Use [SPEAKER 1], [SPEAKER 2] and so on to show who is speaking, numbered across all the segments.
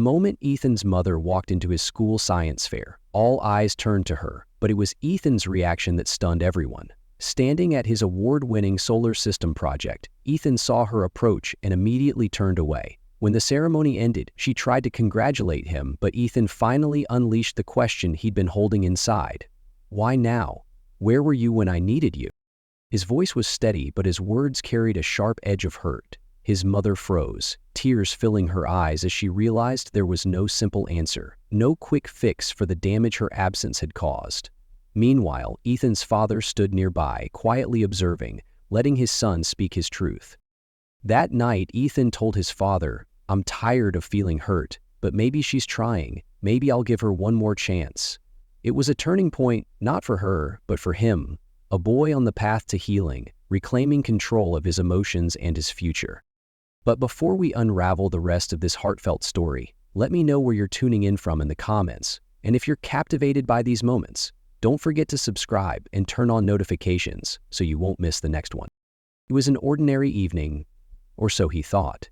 [SPEAKER 1] moment Ethan's mother walked into his school science fair, all eyes turned to her, but it was Ethan's reaction that stunned everyone. Standing at his award-winning solar system project, Ethan saw her approach and immediately turned away. When the ceremony ended, she tried to congratulate him, but Ethan finally unleashed the question he'd been holding inside. Why now? Where were you when I needed you? His voice was steady, but his words carried a sharp edge of hurt. His mother froze, tears filling her eyes as she realized there was no simple answer, no quick fix for the damage her absence had caused. Meanwhile, Ethan's father stood nearby, quietly observing, letting his son speak his truth. That night, Ethan told his father, "I'm tired of feeling hurt, but maybe she's trying. Maybe I'll give her one more chance." It was a turning point, not for her, but for him, a boy on the path to healing, reclaiming control of his emotions and his future. But before we unravel the rest of this heartfelt story, let me know where you're tuning in from in the comments. And if you're captivated by these moments, don't forget to subscribe and turn on notifications so you won't miss the next one. It was an ordinary evening, or so he thought.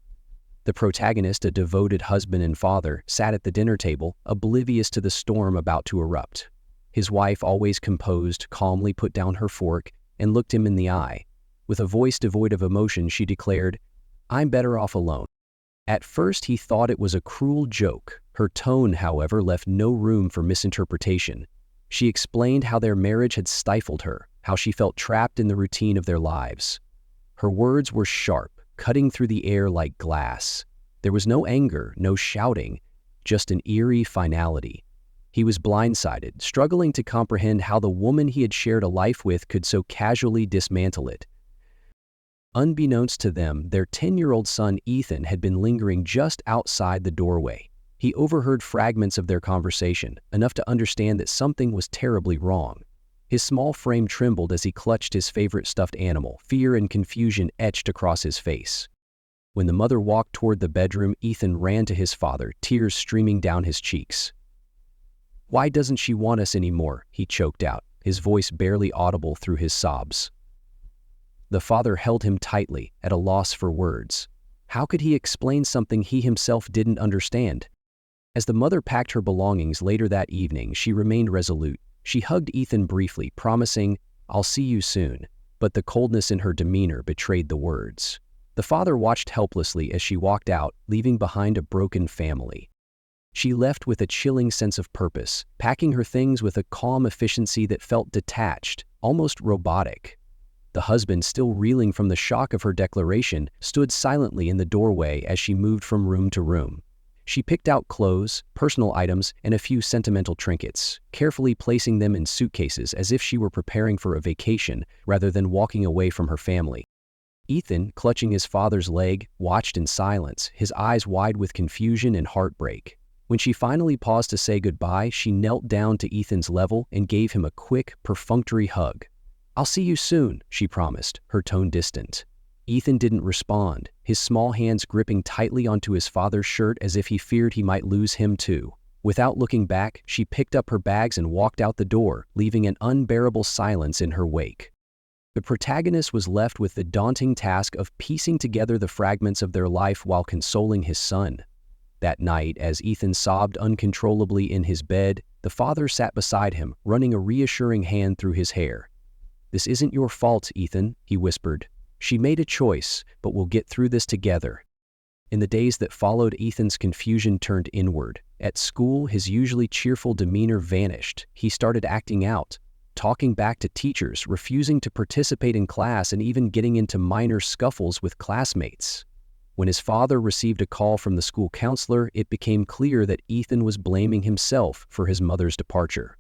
[SPEAKER 1] The protagonist, a devoted husband and father, sat at the dinner table, oblivious to the storm about to erupt. His wife, always composed, calmly put down her fork and looked him in the eye. With a voice devoid of emotion, she declared, "I'm better off alone." At first, he thought it was a cruel joke. Her tone, however, left no room for misinterpretation. She explained how their marriage had stifled her, how she felt trapped in the routine of their lives. Her words were sharp, cutting through the air like glass. There was no anger, no shouting, just an eerie finality. He was blindsided, struggling to comprehend how the woman he had shared a life with could so casually dismantle it. Unbeknownst to them, their 10-year-old son Ethan had been lingering just outside the doorway. He overheard fragments of their conversation, enough to understand that something was terribly wrong. His small frame trembled as he clutched his favorite stuffed animal, fear and confusion etched across his face. When the mother walked toward the bedroom, Ethan ran to his father, tears streaming down his cheeks. "Why doesn't she want us anymore?" he choked out, his voice barely audible through his sobs. The father held him tightly, at a loss for words. How could he explain something he himself didn't understand? As the mother packed her belongings later that evening, she remained resolute. She hugged Ethan briefly, promising, "I'll see you soon," but the coldness in her demeanor betrayed the words. The father watched helplessly as she walked out, leaving behind a broken family. She left with a chilling sense of purpose, packing her things with a calm efficiency that felt detached, almost robotic. The husband, still reeling from the shock of her declaration, stood silently in the doorway as she moved from room to room. She picked out clothes, personal items, and a few sentimental trinkets, carefully placing them in suitcases as if she were preparing for a vacation rather than walking away from her family. Ethan, clutching his father's leg, watched in silence, his eyes wide with confusion and heartbreak. When she finally paused to say goodbye, she knelt down to Ethan's level and gave him a quick, perfunctory hug. "I'll see you soon," she promised, her tone distant. Ethan didn't respond, his small hands gripping tightly onto his father's shirt as if he feared he might lose him too. Without looking back, she picked up her bags and walked out the door, leaving an unbearable silence in her wake. The protagonist was left with the daunting task of piecing together the fragments of their life while consoling his son. That night, as Ethan sobbed uncontrollably in his bed, the father sat beside him, running a reassuring hand through his hair. "This isn't your fault, Ethan," he whispered. "She made a choice, but we'll get through this together." In the days that followed, Ethan's confusion turned inward. At school, his usually cheerful demeanor vanished. He started acting out, talking back to teachers, refusing to participate in class, and even getting into minor scuffles with classmates. When his father received a call from the school counselor, it became clear that Ethan was blaming himself for his mother's departure.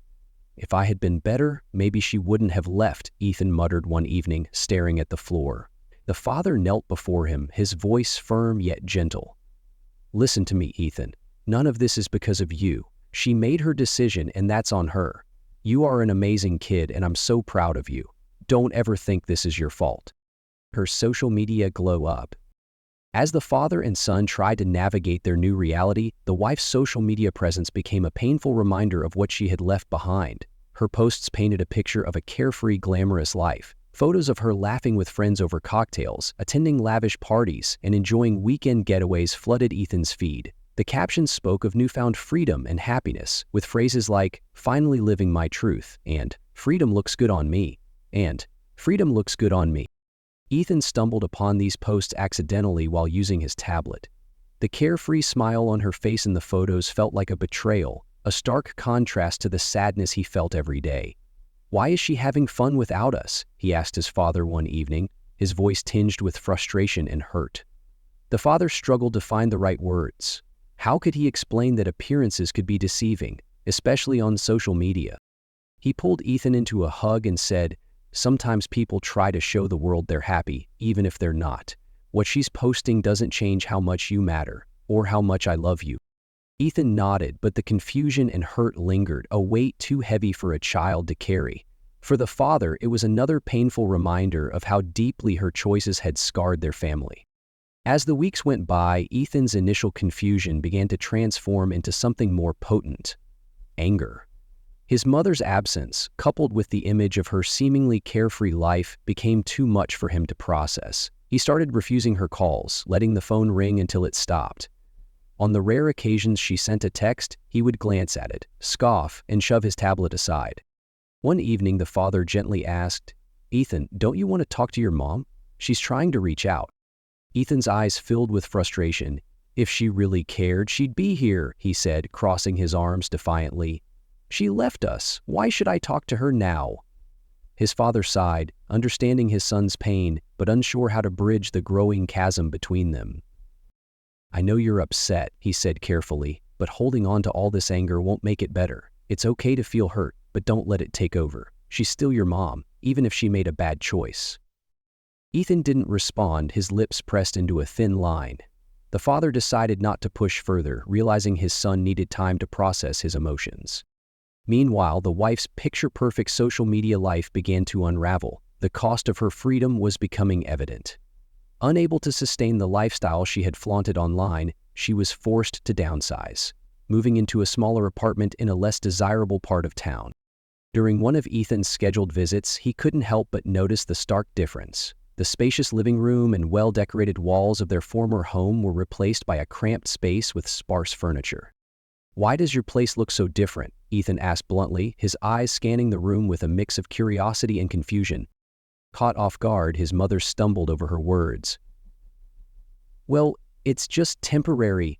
[SPEAKER 1] "If I had been better, maybe she wouldn't have left," Ethan muttered one evening, staring at the floor. The father knelt before him, his voice firm yet gentle. "Listen to me, Ethan. None of this is because of you. She made her decision, and that's on her. You are an amazing kid, and I'm so proud of you. Don't ever think this is your fault." Her social media glow up. As the father and son tried to navigate their new reality, the wife's social media presence became a painful reminder of what she had left behind. Her posts painted a picture of a carefree, glamorous life. Photos of her laughing with friends over cocktails, attending lavish parties, and enjoying weekend getaways flooded Ethan's feed. The caption spoke of newfound freedom and happiness, with phrases like, "Finally living my truth," and "Freedom looks good on me," and "Freedom looks good on me." Ethan stumbled upon these posts accidentally while using his tablet. The carefree smile on her face in the photos felt like a betrayal, a stark contrast to the sadness he felt every day. "Why is she having fun without us?" he asked his father one evening, his voice tinged with frustration and hurt. The father struggled to find the right words. How could he explain that appearances could be deceiving, especially on social media? He pulled Ethan into a hug and said, "Sometimes people try to show the world they're happy, even if they're not. What she's posting doesn't change how much you matter, or how much I love you." Ethan nodded, but the confusion and hurt lingered, a weight too heavy for a child to carry. For the father, it was another painful reminder of how deeply her choices had scarred their family. As the weeks went by, Ethan's initial confusion began to transform into something more potent: anger. His mother's absence, coupled with the image of her seemingly carefree life, became too much for him to process. He started refusing her calls, letting the phone ring until it stopped. On the rare occasions she sent a text, he would glance at it, scoff, and shove his tablet aside. One evening, the father gently asked, "Ethan, don't you want to talk to your mom? She's trying to reach out." Ethan's eyes filled with frustration. "If she really cared, she'd be here," he said, crossing his arms defiantly. "She left us. Why should I talk to her now?" His father sighed, understanding his son's pain, but unsure how to bridge the growing chasm between them. "I know you're upset," he said carefully, "but holding on to all this anger won't make it better. It's okay to feel hurt, but don't let it take over. She's still your mom, even if she made a bad choice." Ethan didn't respond, his lips pressed into a thin line. The father decided not to push further, realizing his son needed time to process his emotions. Meanwhile, the wife's picture-perfect social media life began to unravel. The cost of her freedom was becoming evident. Unable to sustain the lifestyle she had flaunted online, she was forced to downsize, moving into a smaller apartment in a less desirable part of town. During one of Ethan's scheduled visits, he couldn't help but notice the stark difference. The spacious living room and well-decorated walls of their former home were replaced by a cramped space with sparse furniture. "Why does your place look so different?" Ethan asked bluntly, his eyes scanning the room with a mix of curiosity and confusion. Caught off guard, his mother stumbled over her words. "Well, it's just temporary,"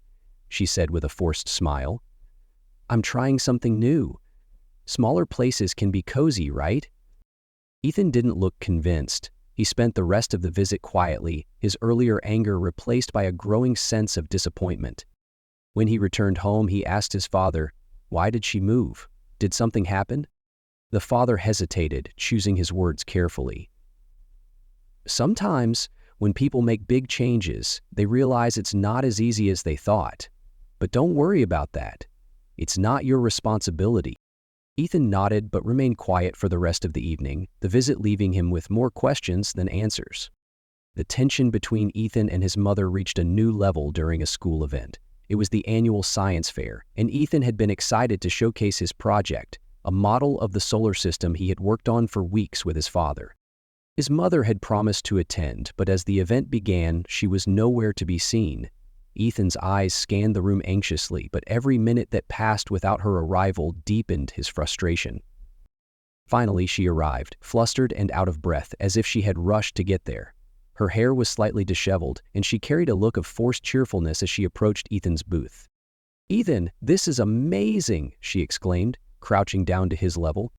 [SPEAKER 1] she said with a forced smile. "I'm trying something new. Smaller places can be cozy, right?" Ethan didn't look convinced. He spent the rest of the visit quietly, his earlier anger replaced by a growing sense of disappointment. When he returned home, he asked his father, "Why did she move? Did something happen?" The father hesitated, choosing his words carefully. "Sometimes, when people make big changes, they realize it's not as easy as they thought. But don't worry about that. It's not your responsibility." Ethan nodded but remained quiet for the rest of the evening, the visit leaving him with more questions than answers. The tension between Ethan and his mother reached a new level during a school event. It was the annual science fair, and Ethan had been excited to showcase his project, a model of the solar system he had worked on for weeks with his father. His mother had promised to attend, but as the event began, she was nowhere to be seen. Ethan's eyes scanned the room anxiously, but every minute that passed without her arrival deepened his frustration. Finally, she arrived, flustered and out of breath, as if she had rushed to get there. Her hair was slightly disheveled, and she carried a look of forced cheerfulness as she approached Ethan's booth. "Ethan, this is amazing!" she exclaimed, crouching down to his level.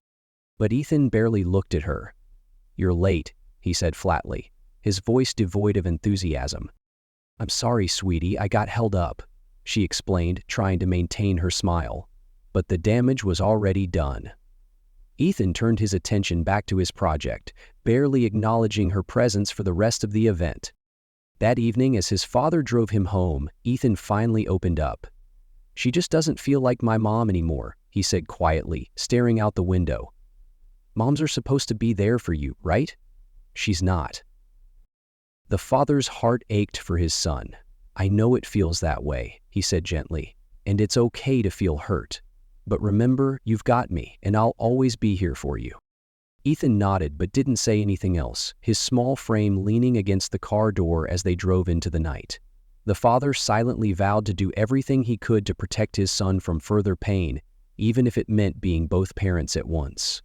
[SPEAKER 1] But Ethan barely looked at her. "You're late," he said flatly, his voice devoid of enthusiasm. "I'm sorry, sweetie, I got held up," she explained, trying to maintain her smile. But the damage was already done. Ethan turned his attention back to his project, barely acknowledging her presence for the rest of the event. That evening, as his father drove him home, Ethan finally opened up. "She just doesn't feel like my mom anymore," he said quietly, staring out the window. "Moms are supposed to be there for you, right? She's not." The father's heart ached for his son. "I know it feels that way," he said gently, "and it's okay to feel hurt. But remember, you've got me, and I'll always be here for you." Ethan nodded but didn't say anything else, his small frame leaning against the car door as they drove into the night. The father silently vowed to do everything he could to protect his son from further pain, even if it meant being both parents at once.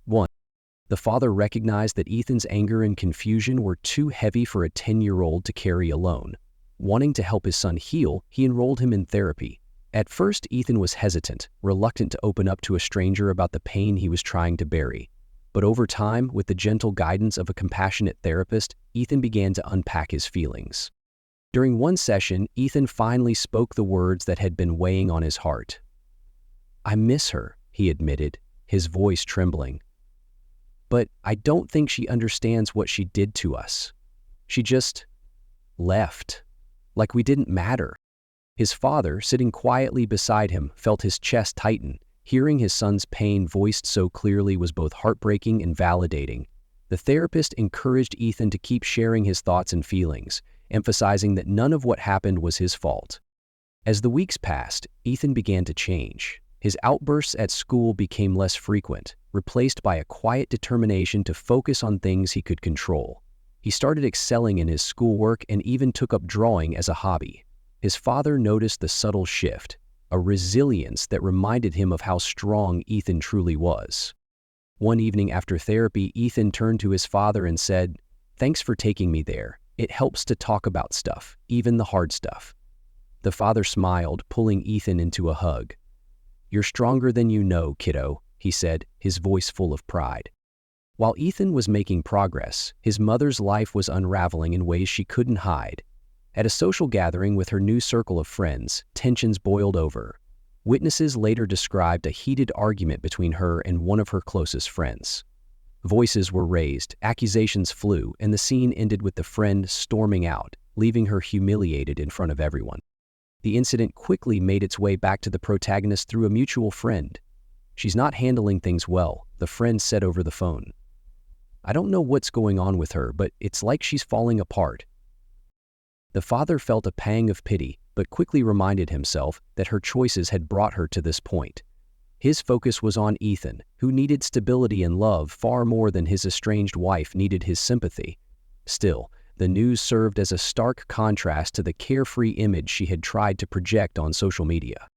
[SPEAKER 1] 1. The father recognized that Ethan's anger and confusion were too heavy for a 10-year-old to carry alone. Wanting to help his son heal, he enrolled him in therapy. At first, Ethan was hesitant, reluctant to open up to a stranger about the pain he was trying to bury. But over time, with the gentle guidance of a compassionate therapist, Ethan began to unpack his feelings. During one session, Ethan finally spoke the words that had been weighing on his heart. "I miss her," he admitted, his voice trembling. "But I don't think she understands what she did to us. She just left, like we didn't matter." His father, sitting quietly beside him, felt his chest tighten. Hearing his son's pain voiced so clearly was both heartbreaking and validating. The therapist encouraged Ethan to keep sharing his thoughts and feelings, emphasizing that none of what happened was his fault. As the weeks passed, Ethan began to change. His outbursts at school became less frequent, replaced by a quiet determination to focus on things he could control. He started excelling in his schoolwork and even took up drawing as a hobby. His father noticed the subtle shift, a resilience that reminded him of how strong Ethan truly was. One evening after therapy, Ethan turned to his father and said, "Thanks for taking me there. It helps to talk about stuff, even the hard stuff." The father smiled, pulling Ethan into a hug. "You're stronger than you know, kiddo," he said, his voice full of pride. While Ethan was making progress, his mother's life was unraveling in ways she couldn't hide. At a social gathering with her new circle of friends, tensions boiled over. Witnesses later described a heated argument between her and one of her closest friends. Voices were raised, accusations flew, and the scene ended with the friend storming out, leaving her humiliated in front of everyone. The incident quickly made its way back to the protagonist through a mutual friend. "She's not handling things well," the friend said over the phone. "I don't know what's going on with her, but it's like she's falling apart." The father felt a pang of pity, but quickly reminded himself that her choices had brought her to this point. His focus was on Ethan, who needed stability and love far more than his estranged wife needed his sympathy. Still, the news served as a stark contrast to the carefree image she had tried to project on social media.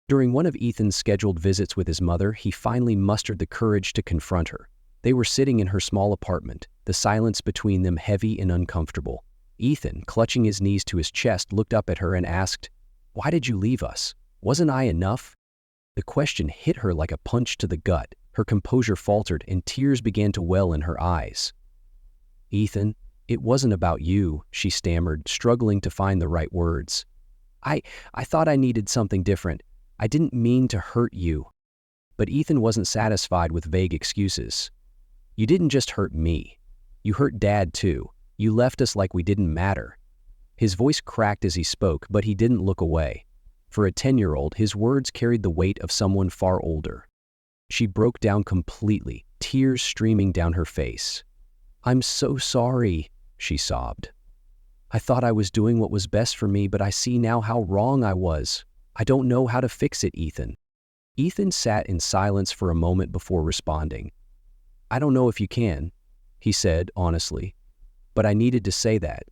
[SPEAKER 1] During one of Ethan's scheduled visits with his mother, he finally mustered the courage to confront her. They were sitting in her small apartment, the silence between them heavy and uncomfortable. Ethan, clutching his knees to his chest, looked up at her and asked, "Why did you leave us? Wasn't I enough?" The question hit her like a punch to the gut. Her composure faltered and tears began to well in her eyes. "Ethan, it wasn't about you," she stammered, struggling to find the right words. I thought I needed something different. I didn't mean to hurt you." But Ethan wasn't satisfied with vague excuses. "You didn't just hurt me. You hurt Dad too. You left us like we didn't matter." His voice cracked as he spoke, but he didn't look away. For a 10-year-old, his words carried the weight of someone far older. She broke down completely, tears streaming down her face. "I'm so sorry," she sobbed. "I thought I was doing what was best for me, but I see now how wrong I was. I don't know how to fix it, Ethan." Ethan sat in silence for a moment before responding. "I don't know if you can," he said honestly, "but I needed to say that."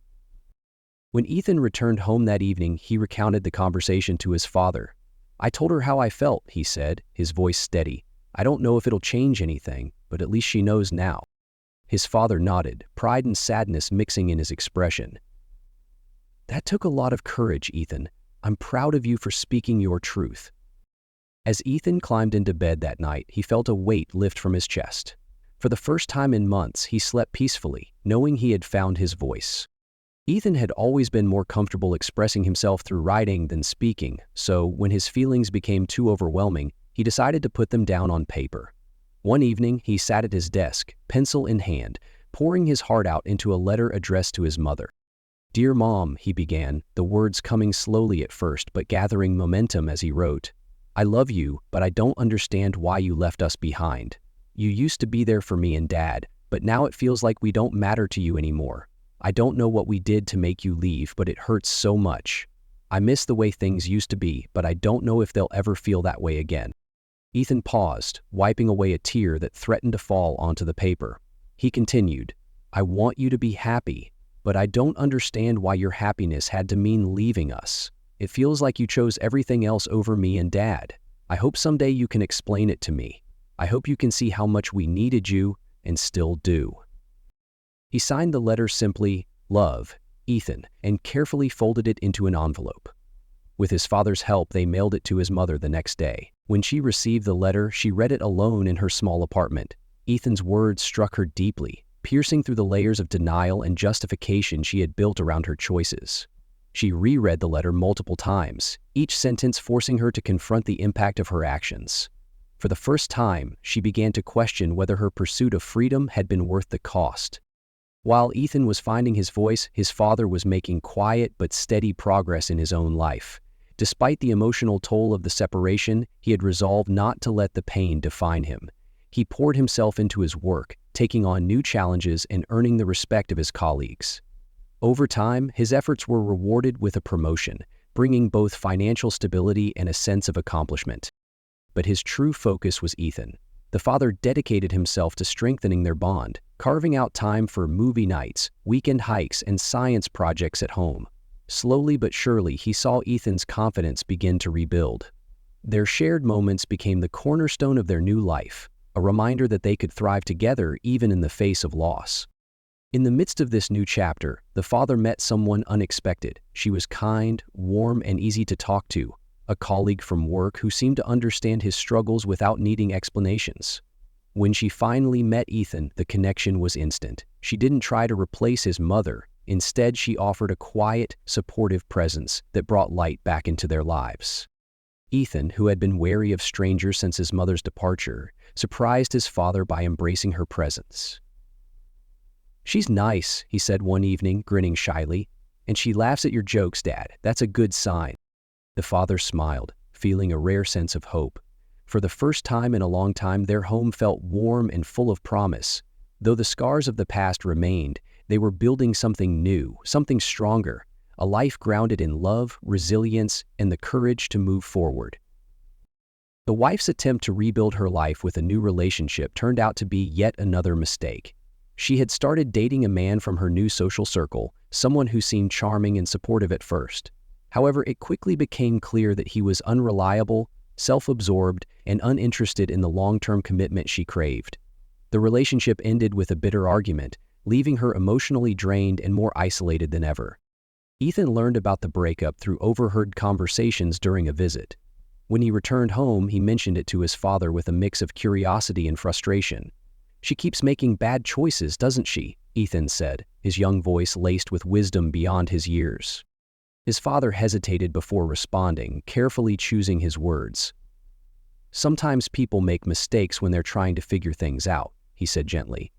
[SPEAKER 1] When Ethan returned home that evening, he recounted the conversation to his father. "I told her how I felt," he said, his voice steady. "I don't know if it'll change anything, but at least she knows now." His father nodded, pride and sadness mixing in his expression. "That took a lot of courage, Ethan. I'm proud of you for speaking your truth." As Ethan climbed into bed that night, he felt a weight lift from his chest. For the first time in months, he slept peacefully, knowing he had found his voice. Ethan had always been more comfortable expressing himself through writing than speaking, so when his feelings became too overwhelming, he decided to put them down on paper. One evening, he sat at his desk, pencil in hand, pouring his heart out into a letter addressed to his mother. "Dear Mom," he began, the words coming slowly at first but gathering momentum as he wrote. "I love you, but I don't understand why you left us behind. You used to be there for me and Dad, but now it feels like we don't matter to you anymore. I don't know what we did to make you leave, but it hurts so much. I miss the way things used to be, but I don't know if they'll ever feel that way again." Ethan paused, wiping away a tear that threatened to fall onto the paper. He continued, "I want you to be happy. but I don't understand why your happiness had to mean leaving us. It feels like you chose everything else over me and Dad. I hope someday you can explain it to me. I hope you can see how much we needed you and still do." He signed the letter simply, "Love, Ethan," and carefully folded it into an envelope. With his father's help, they mailed it to his mother the next day. When she received the letter, she read it alone in her small apartment. Ethan's words struck her deeply, piercing through the layers of denial and justification she had built around her choices. She reread the letter multiple times, each sentence forcing her to confront the impact of her actions. For the first time, she began to question whether her pursuit of freedom had been worth the cost. While Ethan was finding his voice, his father was making quiet but steady progress in his own life. Despite the emotional toll of the separation, he had resolved not to let the pain define him. He poured himself into his work, taking on new challenges and earning the respect of his colleagues. Over time, his efforts were rewarded with a promotion, bringing both financial stability and a sense of accomplishment. But his true focus was Ethan. The father dedicated himself to strengthening their bond, carving out time for movie nights, weekend hikes, and science projects at home. Slowly but surely, he saw Ethan's confidence begin to rebuild. Their shared moments became the cornerstone of their new life, a reminder that they could thrive together even in the face of loss. In the midst of this new chapter, the father met someone unexpected. She was kind, warm, and easy to talk to, a colleague from work who seemed to understand his struggles without needing explanations. When she finally met Ethan, the connection was instant. She didn't try to replace his mother. Instead, she offered a quiet, supportive presence that brought light back into their lives. Ethan, who had been wary of strangers since his mother's departure, surprised his father by embracing her presence. "She's nice," he said one evening, grinning shyly. "And she laughs at your jokes, Dad. That's a good sign." The father smiled, feeling a rare sense of hope. For the first time in a long time, their home felt warm and full of promise. Though the scars of the past remained, they were building something new, something stronger, a life grounded in love, resilience, and the courage to move forward. The wife's attempt to rebuild her life with a new relationship turned out to be yet another mistake. She had started dating a man from her new social circle, someone who seemed charming and supportive at first. However, it quickly became clear that he was unreliable, self-absorbed, and uninterested in the long-term commitment she craved. The relationship ended with a bitter argument, leaving her emotionally drained and more isolated than ever. Ethan learned about the breakup through overheard conversations during a visit. When he returned home, he mentioned it to his father with a mix of curiosity and frustration. "She keeps making bad choices, doesn't she?" Ethan said, his young voice laced with wisdom beyond his years. His father hesitated before responding, carefully choosing his words. "Sometimes people make mistakes when they're trying to figure things out," he said gently.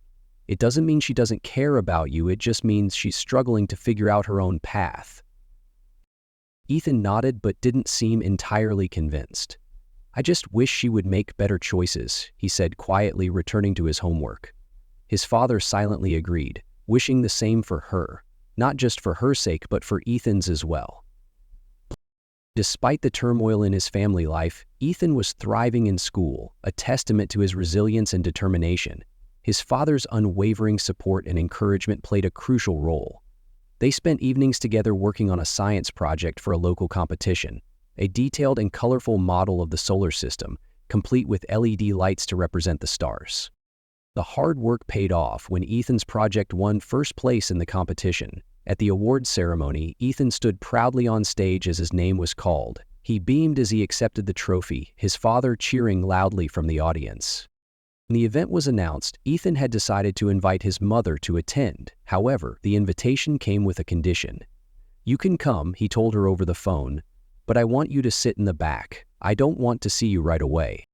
[SPEAKER 1] "It doesn't mean she doesn't care about you, it just means she's struggling to figure out her own path." Ethan nodded but didn't seem entirely convinced. "I just wish she would make better choices," he said quietly, returning to his homework. His father silently agreed, wishing the same for her, not just for her sake but for Ethan's as well. Despite the turmoil in his family life, Ethan was thriving in school, a testament to his resilience and determination. His father's unwavering support and encouragement played a crucial role. They spent evenings together working on a science project for a local competition, a detailed and colorful model of the solar system, complete with LED lights to represent the stars. The hard work paid off when Ethan's project won first place in the competition. At the awards ceremony, Ethan stood proudly on stage as his name was called. He beamed as he accepted the trophy, his father cheering loudly from the audience. When the event was announced, Ethan had decided to invite his mother to attend. However, the invitation came with a condition. "You can come," he told her over the phone, "but I want you to sit in the back. I don't want to see you right away."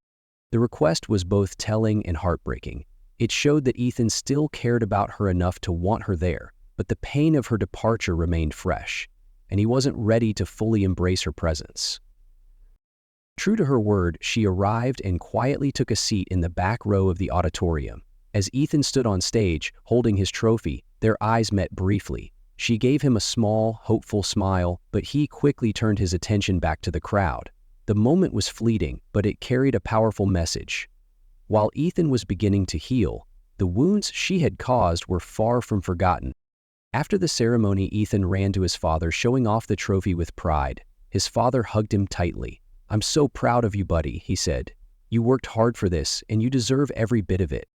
[SPEAKER 1] The request was both telling and heartbreaking. It showed that Ethan still cared about her enough to want her there, but the pain of her departure remained fresh, and he wasn't ready to fully embrace her presence. True to her word, she arrived and quietly took a seat in the back row of the auditorium. As Ethan stood on stage, holding his trophy, their eyes met briefly. She gave him a small, hopeful smile, but he quickly turned his attention back to the crowd. The moment was fleeting, but it carried a powerful message. While Ethan was beginning to heal, the wounds she had caused were far from forgotten. After the ceremony, Ethan ran to his father, showing off the trophy with pride. His father hugged him tightly. "I'm so proud of you, buddy," he said. "You worked hard for this, and you deserve every bit of it."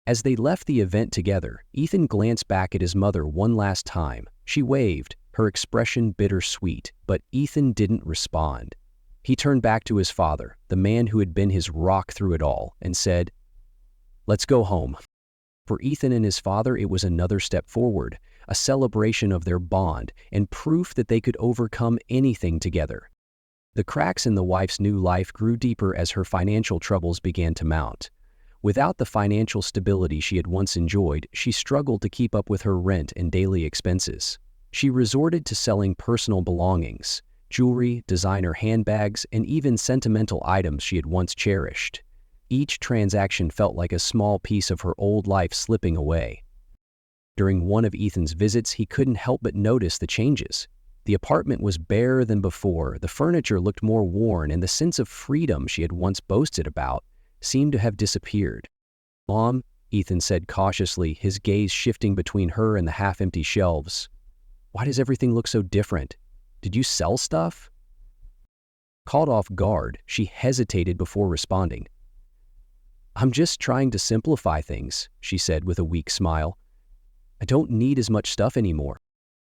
[SPEAKER 1] As they left the event together, Ethan glanced back at his mother one last time. She waved, her expression bittersweet, but Ethan didn't respond. He turned back to his father, the man who had been his rock through it all, and said, "Let's go home." For Ethan and his father, it was another step forward, a celebration of their bond and proof that they could overcome anything together. The cracks in the wife's new life grew deeper as her financial troubles began to mount. Without the financial stability she had once enjoyed, she struggled to keep up with her rent and daily expenses. She resorted to selling personal belongings, jewelry, designer handbags, and even sentimental items she had once cherished. Each transaction felt like a small piece of her old life slipping away. During one of Ethan's visits, he couldn't help but notice the changes. The apartment was barer than before, the furniture looked more worn, and the sense of freedom she had once boasted about seemed to have disappeared. "Mom," Ethan said cautiously, his gaze shifting between her and the half-empty shelves. "Why does everything look so different? Did you sell stuff?" Caught off guard, she hesitated before responding. "I'm just trying to simplify things," she said with a weak smile. "I don't need as much stuff anymore."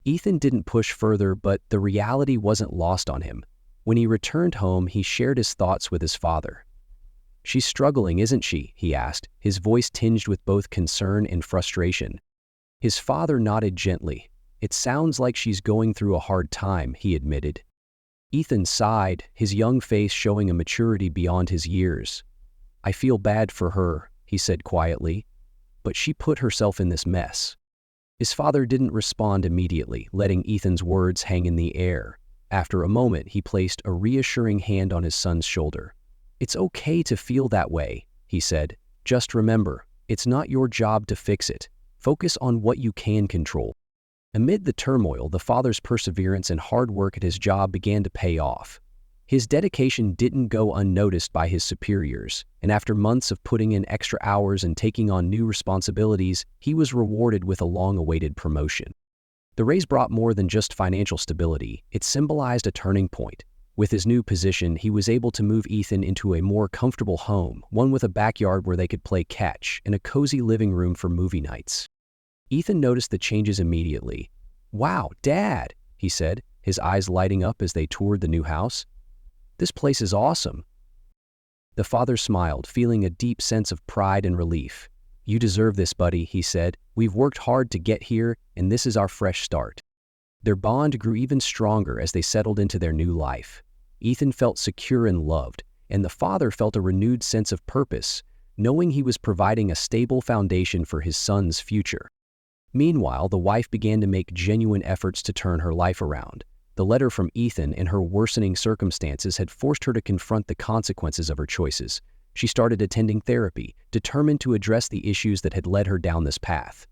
[SPEAKER 1] Ethan didn't push further, but the reality wasn't lost on him. When he returned home, he shared his thoughts with his father. "She's struggling, isn't she?" he asked, his voice tinged with both concern and frustration. His father nodded gently. "It sounds like she's going through a hard time," he admitted. Ethan sighed, his young face showing a maturity beyond his years. "I feel bad for her," he said quietly, "but she put herself in this mess." His father didn't respond immediately, letting Ethan's words hang in the air. After a moment, he placed a reassuring hand on his son's shoulder. "It's okay to feel that way," he said. "Just remember, it's not your job to fix it. Focus on what you can control." Amid the turmoil, the father's perseverance and hard work at his job began to pay off. His dedication didn't go unnoticed by his superiors, and after months of putting in extra hours and taking on new responsibilities, he was rewarded with a long-awaited promotion. The raise brought more than just financial stability, it symbolized a turning point. With his new position, he was able to move Ethan into a more comfortable home, one with a backyard where they could play catch and a cozy living room for movie nights. Ethan noticed the changes immediately. "Wow, Dad," he said, his eyes lighting up as they toured the new house. "This place is awesome." The father smiled, feeling a deep sense of pride and relief. "You deserve this, buddy," he said. "We've worked hard to get here, and this is our fresh start." Their bond grew even stronger as they settled into their new life. Ethan felt secure and loved, and the father felt a renewed sense of purpose, knowing he was providing a stable foundation for his son's future. Meanwhile, the wife began to make genuine efforts to turn her life around. The letter from Ethan and her worsening circumstances had forced her to confront the consequences of her choices. She started attending therapy, determined to address the issues that had led her down this path.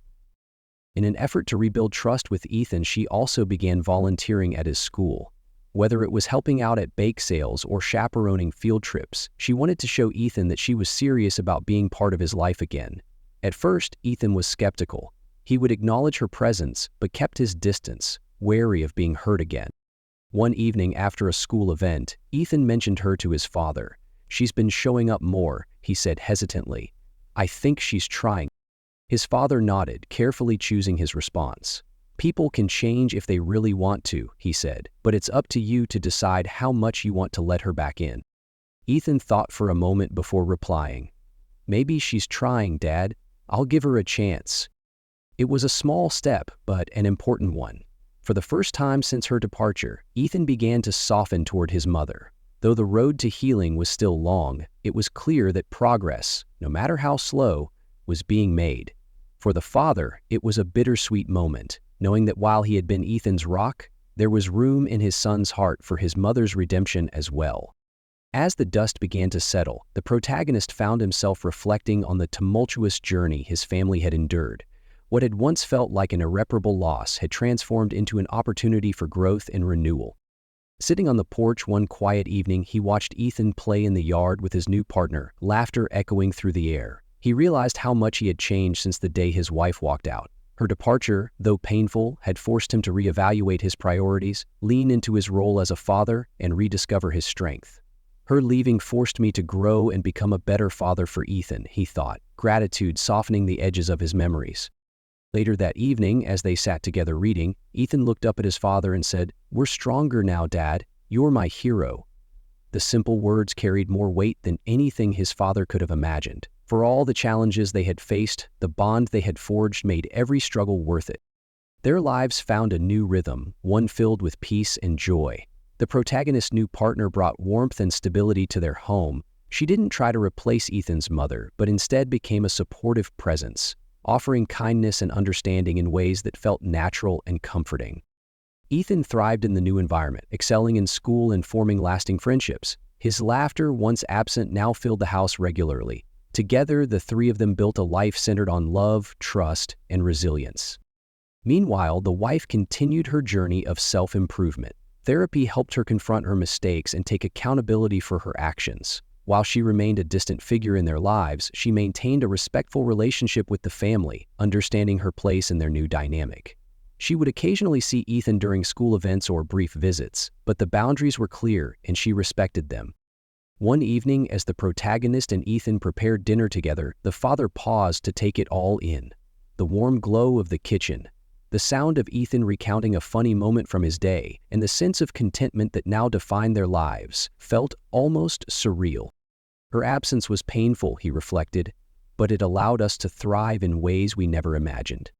[SPEAKER 1] In an effort to rebuild trust with Ethan, she also began volunteering at his school. Whether it was helping out at bake sales or chaperoning field trips, she wanted to show Ethan that she was serious about being part of his life again. At first, Ethan was skeptical. He would acknowledge her presence, but kept his distance, wary of being hurt again. One evening after a school event, Ethan mentioned her to his father. "She's been showing up more," he said hesitantly. "I think she's trying." His father nodded, carefully choosing his response. "People can change if they really want to," he said, "but it's up to you to decide how much you want to let her back in." Ethan thought for a moment before replying. "Maybe she's trying, Dad. I'll give her a chance." It was a small step, but an important one. For the first time since her departure, Ethan began to soften toward his mother. Though the road to healing was still long, it was clear that progress, no matter how slow, was being made. For the father, it was a bittersweet moment, knowing that while he had been Ethan's rock, there was room in his son's heart for his mother's redemption as well. As the dust began to settle, the protagonist found himself reflecting on the tumultuous journey his family had endured. What had once felt like an irreparable loss had transformed into an opportunity for growth and renewal. Sitting on the porch one quiet evening, he watched Ethan play in the yard with his new partner, laughter echoing through the air. He realized how much he had changed since the day his wife walked out. Her departure, though painful, had forced him to reevaluate his priorities, lean into his role as a father, and rediscover his strength. Her leaving forced me to grow and become a better father for Ethan, he thought, gratitude softening the edges of his memories. Later that evening, as they sat together reading, Ethan looked up at his father and said, "We're stronger now, Dad. You're my hero." The simple words carried more weight than anything his father could have imagined. For all the challenges they had faced, the bond they had forged made every struggle worth it. Their lives found a new rhythm, one filled with peace and joy. The protagonist's new partner brought warmth and stability to their home. She didn't try to replace Ethan's mother, but instead became a supportive presence, offering kindness and understanding in ways that felt natural and comforting. Ethan thrived in the new environment, excelling in school and forming lasting friendships. His laughter, once absent, now filled the house regularly. Together, the three of them built a life centered on love, trust, and resilience. Meanwhile, the wife continued her journey of self-improvement. Therapy helped her confront her mistakes and take accountability for her actions. While she remained a distant figure in their lives, she maintained a respectful relationship with the family, understanding her place in their new dynamic. She would occasionally see Ethan during school events or brief visits, but the boundaries were clear and she respected them. One evening, as the protagonist and Ethan prepared dinner together, the father paused to take it all in. The warm glow of the kitchen, the sound of Ethan recounting a funny moment from his day, and the sense of contentment that now defined their lives felt almost surreal. Her absence was painful, he reflected, but it allowed us to thrive in ways we never imagined.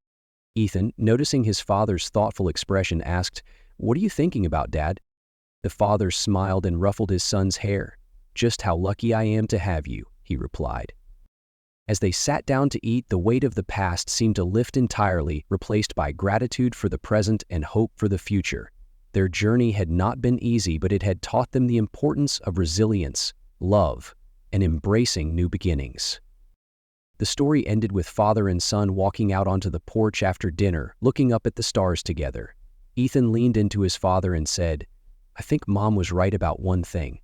[SPEAKER 1] Ethan, noticing his father's thoughtful expression, asked, "What are you thinking about, Dad?" The father smiled and ruffled his son's hair. "Just how lucky I am to have you," he replied. As they sat down to eat, the weight of the past seemed to lift entirely, replaced by gratitude for the present and hope for the future. Their journey had not been easy, but it had taught them the importance of resilience, love, and embracing new beginnings. The story ended with father and son walking out onto the porch after dinner, looking up at the stars together. Ethan leaned into his father and said, "I think Mom was right about one thing."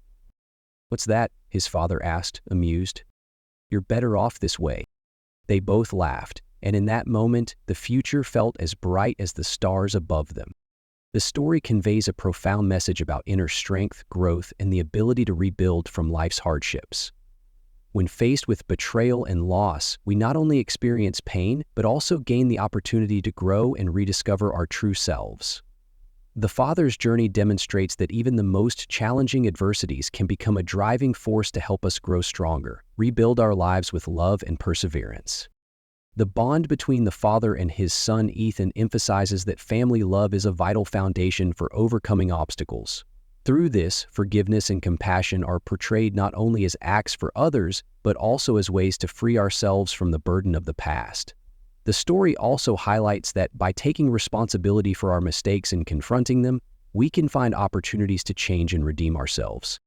[SPEAKER 1] "What's that?" his father asked, amused. "You're better off this way." They both laughed, and in that moment, the future felt as bright as the stars above them. The story conveys a profound message about inner strength, growth, and the ability to rebuild from life's hardships. When faced with betrayal and loss, we not only experience pain, but also gain the opportunity to grow and rediscover our true selves. The father's journey demonstrates that even the most challenging adversities can become a driving force to help us grow stronger, rebuild our lives with love and perseverance. The bond between the father and his son Ethan emphasizes that family love is a vital foundation for overcoming obstacles. Through this, forgiveness and compassion are portrayed not only as acts for others, but also as ways to free ourselves from the burden of the past. The story also highlights that by taking responsibility for our mistakes and confronting them, we can find opportunities to change and redeem ourselves.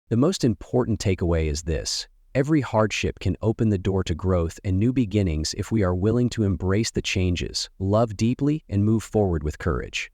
[SPEAKER 1] The most important takeaway is this: every hardship can open the door to growth and new beginnings if we are willing to embrace the changes, love deeply, and move forward with courage.